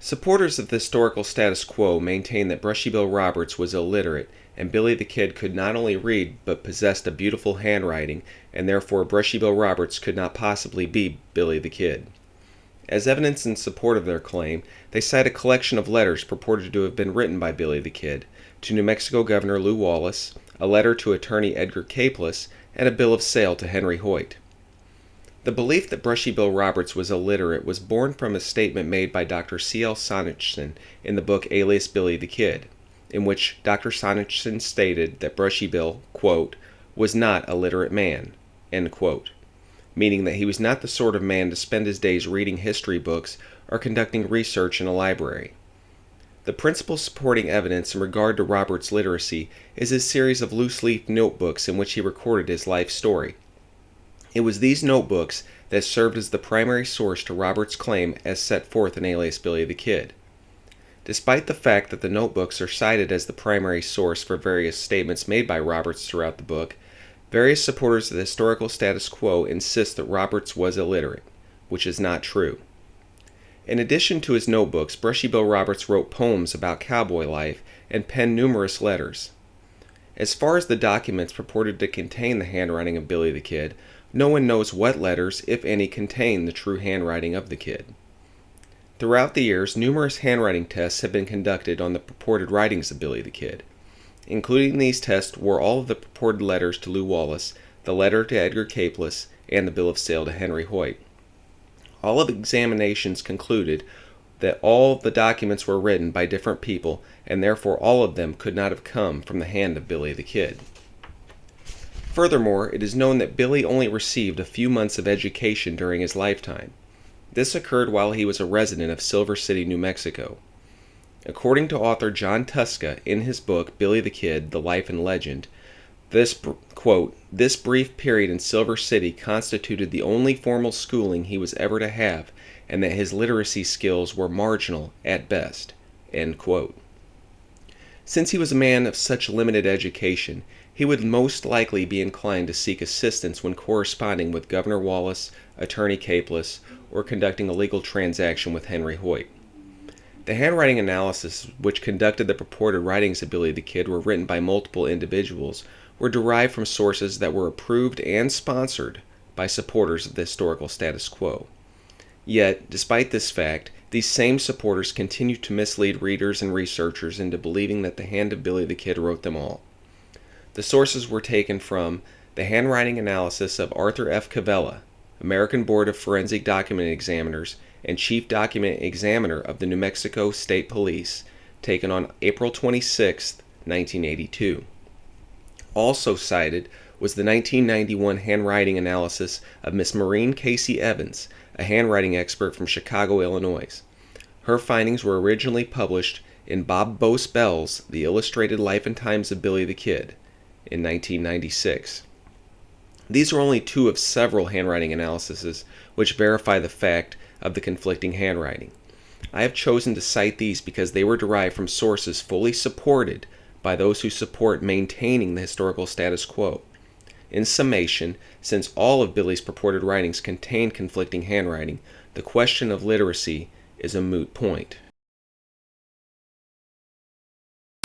Supporters of the historical status quo maintain that Brushy Bill Roberts was illiterate, and Billy the Kid could not only read but possessed a beautiful handwriting, and therefore Brushy Bill Roberts could not possibly be Billy the Kid. As evidence in support of their claim, they cite a collection of letters purported to have been written by Billy the Kid to New Mexico Governor Lew Wallace, a letter to attorney Edgar Capeless, and a bill of sale to Henry Hoyt. The belief that Brushy Bill Roberts was illiterate was born from a statement made by Dr. C.L. Sonnachson in the book Alias Billy the Kid, in which Dr. Sonnachson stated that Brushy Bill, quote, was not a literate man, end quote, meaning that he was not the sort of man to spend his days reading history books or conducting research in a library. The principal supporting evidence in regard to Roberts' literacy is his series of loose-leaf notebooks in which he recorded his life story. It was these notebooks that served as the primary source to Roberts' claim as set forth in Alias Billy the Kid. Despite the fact that the notebooks are cited as the primary source for various statements made by Roberts throughout the book, various supporters of the historical status quo insist that Roberts was illiterate, which is not true. In addition to his notebooks, Brushy Bill Roberts wrote poems about cowboy life and penned numerous letters. As far as the documents purported to contain the handwriting of Billy the Kid, no one knows what letters, if any, contain the true handwriting of the kid. Throughout the years, numerous handwriting tests have been conducted on the purported writings of Billy the Kid. Included in these tests were all of the purported letters to Lew Wallace, the letter to Edgar Capeless, and the bill of sale to Henry Hoyt. All of the examinations concluded that all of the documents were written by different people, and therefore all of them could not have come from the hand of Billy the Kid. Furthermore, it is known that Billy only received a few months of education during his lifetime. This occurred while he was a resident of Silver City, New Mexico. According to author John Tuska in his book Billy the Kid, The Life and Legend, this brief period in Silver City constituted the only formal schooling he was ever to have, and that his literacy skills were marginal at best, end quote. Since he was a man of such limited education, he would most likely be inclined to seek assistance when corresponding with Governor Wallace, Attorney Capeless, or conducting a legal transaction with Henry Hoyt. The handwriting analysis which conducted the purported writings of Billy the Kid were written by multiple individuals, were derived from sources that were approved and sponsored by supporters of the historical status quo. Yet, despite this fact, these same supporters continue to mislead readers and researchers into believing that the hand of Billy the Kid wrote them all. The sources were taken from the handwriting analysis of Arthur F. Cavella, American Board of Forensic Document Examiners and Chief Document Examiner of the New Mexico State Police, taken on April 26, 1982. Also cited was the 1991 handwriting analysis of Miss Maureen Casey Evans, a handwriting expert from Chicago, Illinois. Her findings were originally published in Bob Bose Bell's The Illustrated Life and Times of Billy the Kid in 1996. These are only two of several handwriting analyses which verify the fact of the conflicting handwriting. I have chosen to cite these because they were derived from sources fully supported by those who support maintaining the historical status quo. In summation, since all of Billy's purported writings contain conflicting handwriting, the question of literacy is a moot point.